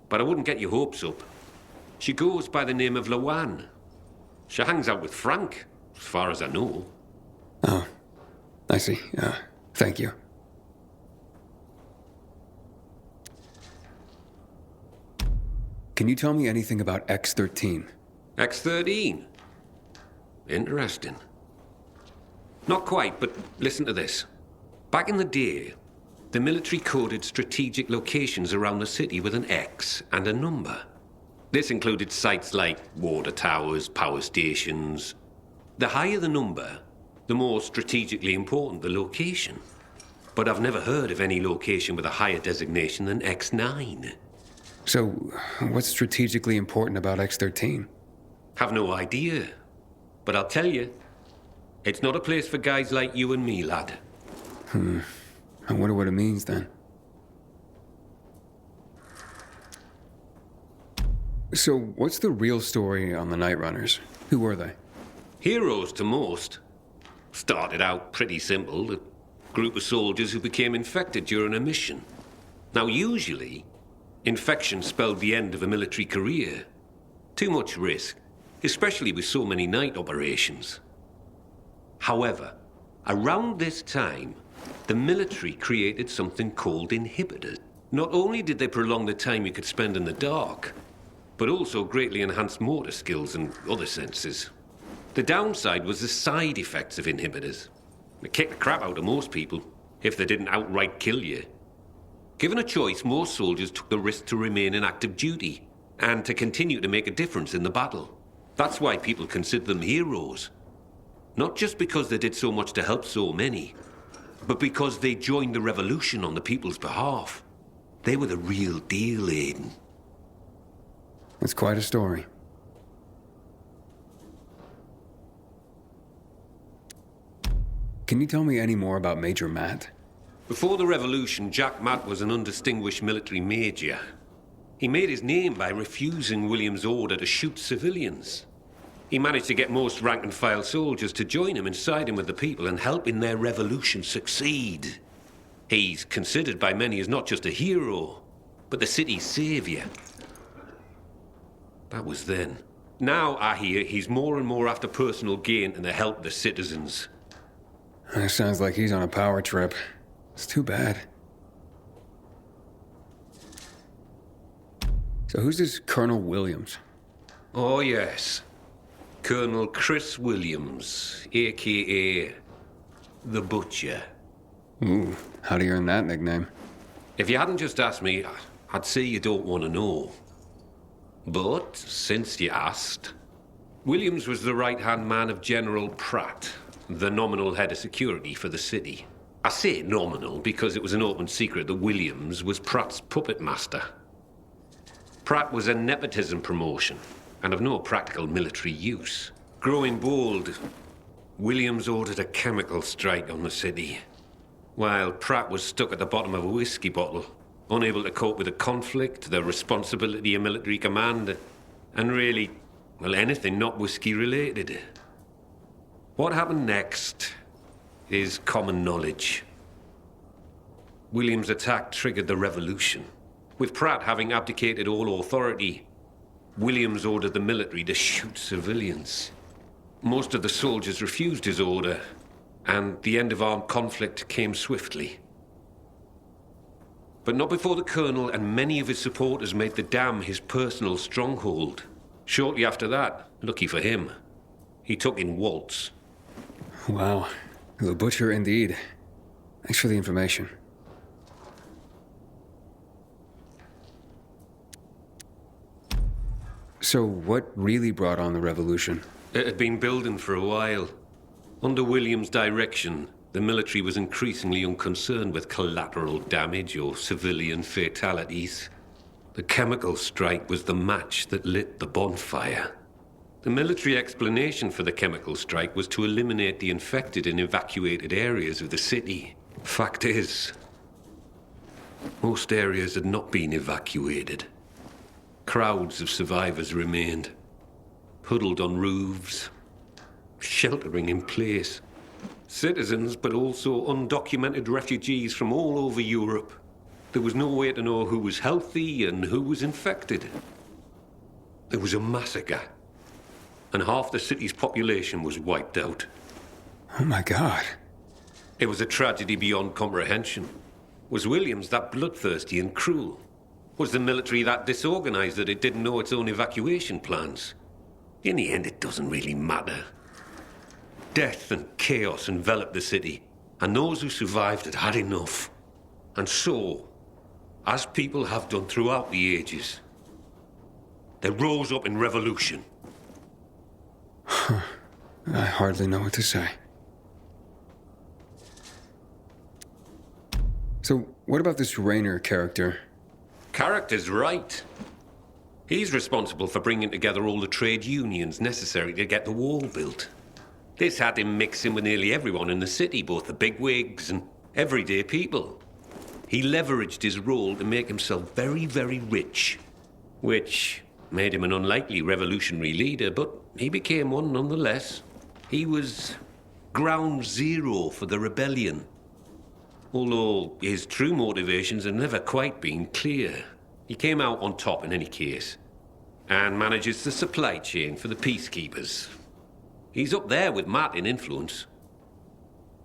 O: But I wouldn't get your hopes up. She goes by the name of Lawan. She hangs out with Frank, as far as I know.
C: Oh, I see. Thank you. Can you tell me anything about X-13?
O: X-13? Interesting. Not quite, but listen to this. Back in the day, the military coded strategic locations around the city with an X and a number. This included sites like water towers, power stations. The higher the number, the more strategically important the location. But I've never heard of any location with a higher designation than X9.
C: So, what's strategically important about X-13?
O: Have no idea. But I'll tell you, it's not a place for guys like you and me, lad.
C: I wonder what it means, then. So, what's the real story on the Night Runners? Who were they?
O: Heroes to most. Started out pretty simple, a group of soldiers who became infected during a mission. Now, usually, infection spelled the end of a military career. Too much risk, especially with so many night operations. However, around this time, the military created something called inhibitors. Not only did they prolong the time you could spend in the dark, but also greatly enhanced motor skills and other senses. The downside was the side effects of inhibitors. They kicked the crap out of most people, if they didn't outright kill you. Given a choice, most soldiers took the risk to remain in active duty, and to continue to make a difference in the battle. That's why people consider them heroes. Not just because they did so much to help so many, but because they joined the revolution on the people's behalf. They were the real deal, Aiden.
C: That's quite a story. Can you tell me any more about Major Matt?
O: Before the revolution, Jack Matt was an undistinguished military major. He made his name by refusing William's order to shoot civilians. He managed to get most rank-and-file soldiers to join him and side him with the people and help in their revolution succeed. He's considered by many as not just a hero, but the city's savior. That was then. Now, I hear, he's more and more after personal gain and the help of the citizens.
C: That sounds like he's on a power trip. It's too bad. So who's this Colonel Williams?
O: Oh, yes. Colonel Chris Williams, a.k.a. The Butcher.
C: Ooh, how do you earn that nickname?
O: If you hadn't just asked me, I'd say you don't want to know. But, since you asked, Williams was the right-hand man of General Pratt, the nominal head of security for the city. I say nominal because it was an open secret that Williams was Pratt's puppet master. Pratt was a nepotism promotion, and of no practical military use. Growing bold, Williams ordered a chemical strike on the city, while Pratt was stuck at the bottom of a whiskey bottle, unable to cope with the conflict, the responsibility of military command, and really, well, anything not whiskey-related. What happened next is common knowledge. Williams' attack triggered the revolution. With Pratt having abdicated all authority, Williams ordered the military to shoot civilians. Most of the soldiers refused his order, and the end of armed conflict came swiftly. But not before the colonel and many of his supporters made the dam his personal stronghold. Shortly after that, lucky for him, he took in Waltz.
C: Wow, the Butcher indeed. Thanks for the information. So what really brought on the revolution?
O: It had been building for a while. Under Williams' direction, the military was increasingly unconcerned with collateral damage or civilian fatalities. The chemical strike was the match that lit the bonfire. The military explanation for the chemical strike was to eliminate the infected in evacuated areas of the city. Fact is, most areas had not been evacuated. Crowds of survivors remained, huddled on roofs, sheltering in place. Citizens, but also undocumented refugees from all over Europe. There was no way to know who was healthy and who was infected. There was a massacre, and half the city's population was wiped out.
C: Oh my God.
O: It was a tragedy beyond comprehension. Was Williams that bloodthirsty and cruel? Was the military that disorganized that it didn't know its own evacuation plans? In the end, it doesn't really matter. Death and chaos enveloped the city, and those who survived had had enough. And so, as people have done throughout the ages, they rose up in revolution.
C: I hardly know what to say. So, what about this Raynor character?
O: Character's right. He's responsible for bringing together all the trade unions necessary to get the wall built. This had him mixing with nearly everyone in the city, both the bigwigs and everyday people. He leveraged his role to make himself very, very rich, which made him an unlikely revolutionary leader, but he became one nonetheless. He was ground zero for the rebellion, although his true motivations have never quite been clear. He came out on top in any case, and manages the supply chain for the peacekeepers. He's up there with Matt in influence.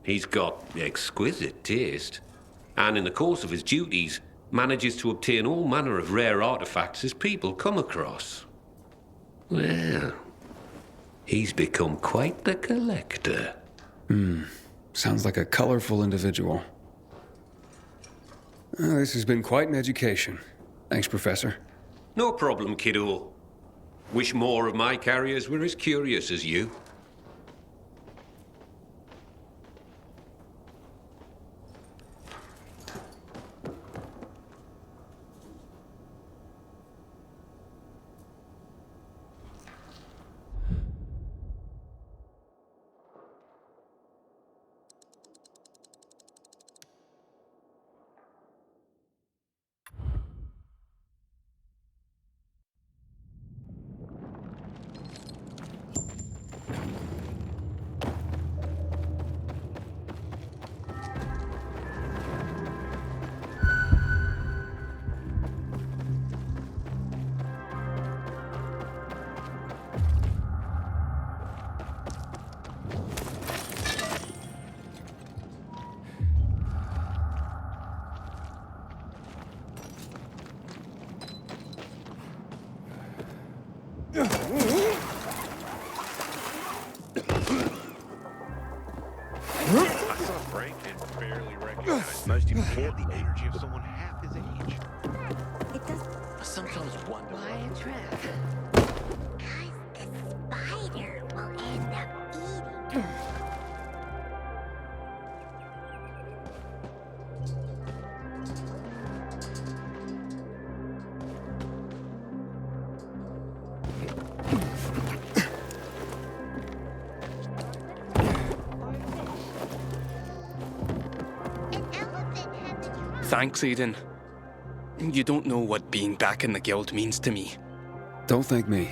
O: He's got exquisite taste, and in the course of his duties, manages to obtain all manner of rare artifacts his people come across. Well, he's become quite the collector.
C: Sounds like a colorful individual. This has been quite an education. Thanks, Professor.
O: No problem, kiddo. Wish more of my carriers were as curious as you.
G: Most importantly,
D: the energy of someone half his age.
S: It does.
J: I sometimes wonder
F: Why a trap?
S: Spider will end up eating.
U: Thanks, Aiden. You don't know what being back in the guild means to me.
C: Don't thank me.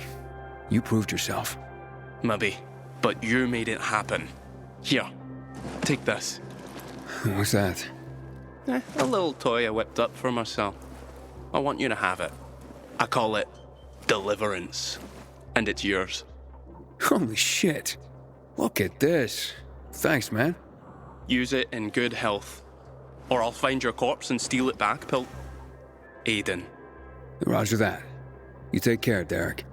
C: You proved yourself.
U: Maybe, but you made it happen. Here, take this.
C: What's that?
U: A little toy I whipped up for myself. I want you to have it. I call it Deliverance, and it's yours.
C: Holy shit. Look at this. Thanks, man.
U: Use it in good health, or I'll find your corpse and steal it back, Aiden.
C: Roger that. You take care, Derek.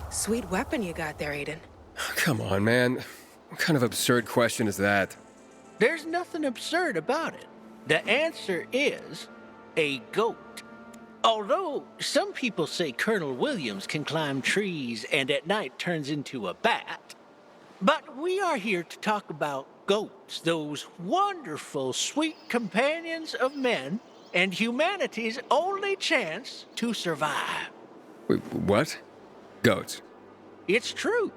A: Sweet weapon you got there, Aiden.
C: Come on, man. What kind of absurd question is that?
B: There's nothing absurd about it. The answer is a goat. Although some people say Colonel Williams can climb trees and at night turns into a bat. But we are here to talk about goats, those wonderful, sweet companions of men and humanity's only chance to survive.
C: Wait, what? Goats.
B: It's true.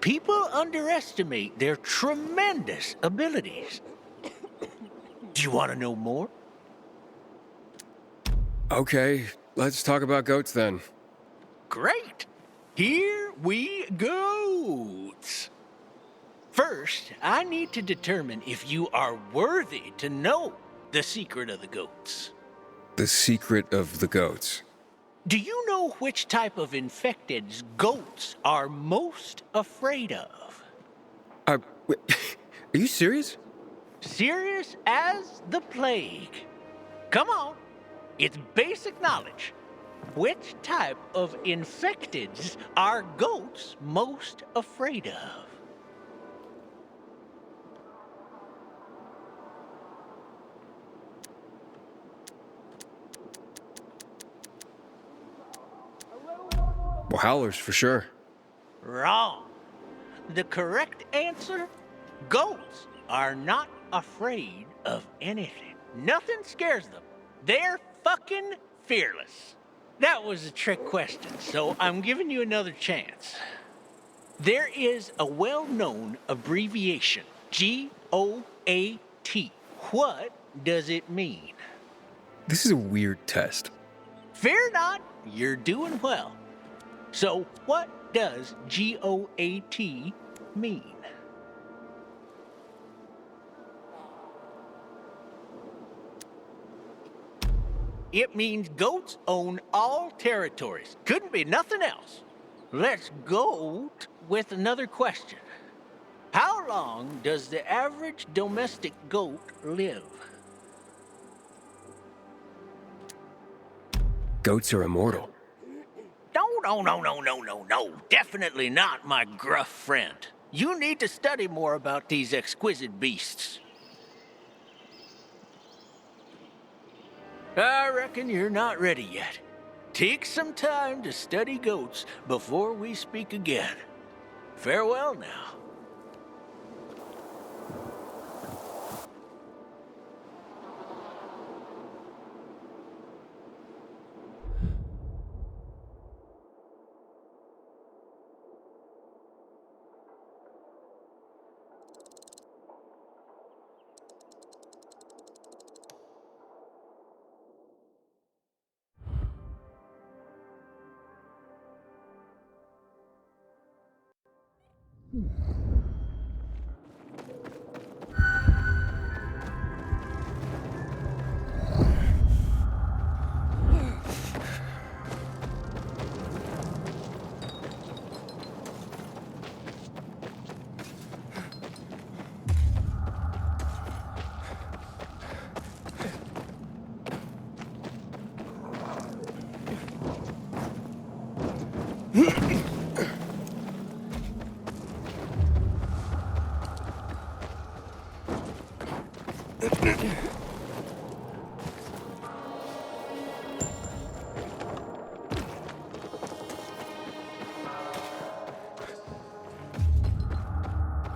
B: People underestimate their tremendous abilities. Do you want to know more?
C: Okay, let's talk about goats then.
B: Great. Here we go. First, I need to determine if you are worthy to know the secret of the goats.
C: The secret of the goats.
B: Do you know which type of infecteds goats are most afraid of?
C: Are you serious?
B: Serious as the plague. Come on, it's basic knowledge. Which type of infecteds are goats most afraid of?
C: Well, howlers, for sure.
B: Wrong. The correct answer? Goats are not afraid of anything. Nothing scares them. They're fucking fearless. That was a trick question, so I'm giving you another chance. There is a well-known abbreviation, G-O-A-T. What does it mean?
C: This is a weird test.
B: Fear not, you're doing well. So, what does G-O-A-T mean? It means goats own all territories. Couldn't be nothing else. Let's go with another question. How long does the average domestic goat live?
C: Goats are immortal.
B: No. Definitely not, my gruff friend. You need to study more about these exquisite beasts. I reckon you're not ready yet. Take some time to study goats before we speak again. Farewell now.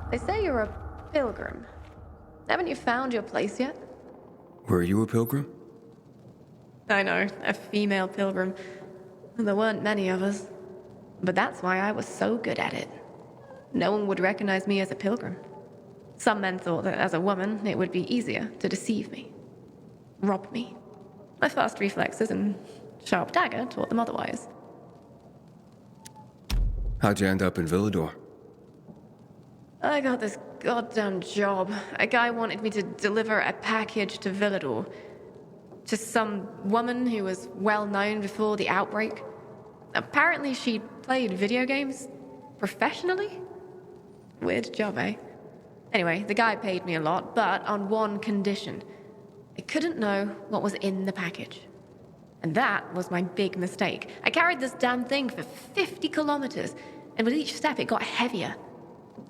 H: They say you're a pilgrim. Haven't you found your place yet?
C: Were you a pilgrim?
H: I know, a female pilgrim. There weren't many of us. But that's why I was so good at it. No one would recognize me as a pilgrim. Some men thought that as a woman, it would be easier to deceive me. Rob me. My fast reflexes and sharp dagger taught them otherwise.
C: How'd you end up in Villador?
H: I got this goddamn job. A guy wanted me to deliver a package to Villador. To some woman who was well known before the outbreak. Apparently she played video games professionally? Weird job, eh? Anyway, the guy paid me a lot, but on one condition. I couldn't know what was in the package. And that was my big mistake. I carried this damn thing for 50 kilometers, and with each step it got heavier.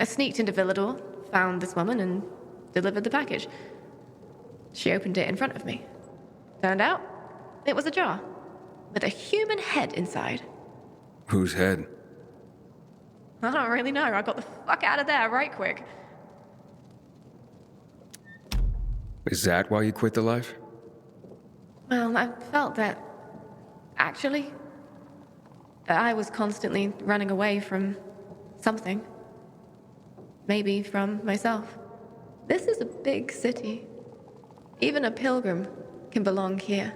H: I sneaked into Villador, found this woman, and delivered the package. She opened it in front of me. Turned out, it was a jar, with a human head inside.
C: Whose head?
H: I don't really know. I got the fuck out of there right quick.
C: Is that why you quit the life?
H: Well, I felt that, actually, that I was constantly running away from something. Maybe from myself. This is a big city. Even a pilgrim can belong here.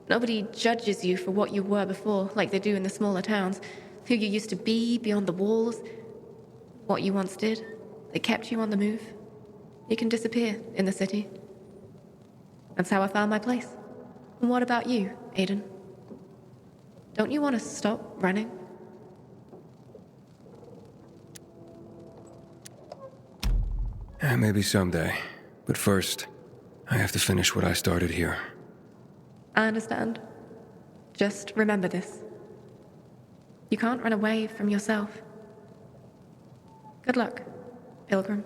H: Nobody judges you for what you were before, like they do in the smaller towns. Who you used to be beyond the walls. What you once did. They kept you on the move. You can disappear in the city. That's how I found my place. And what about you, Aiden? Don't you want to stop running?
C: Maybe someday. But first, I have to finish what I started here.
H: I understand. Just remember this. You can't run away from yourself. Good luck, Pilgrim.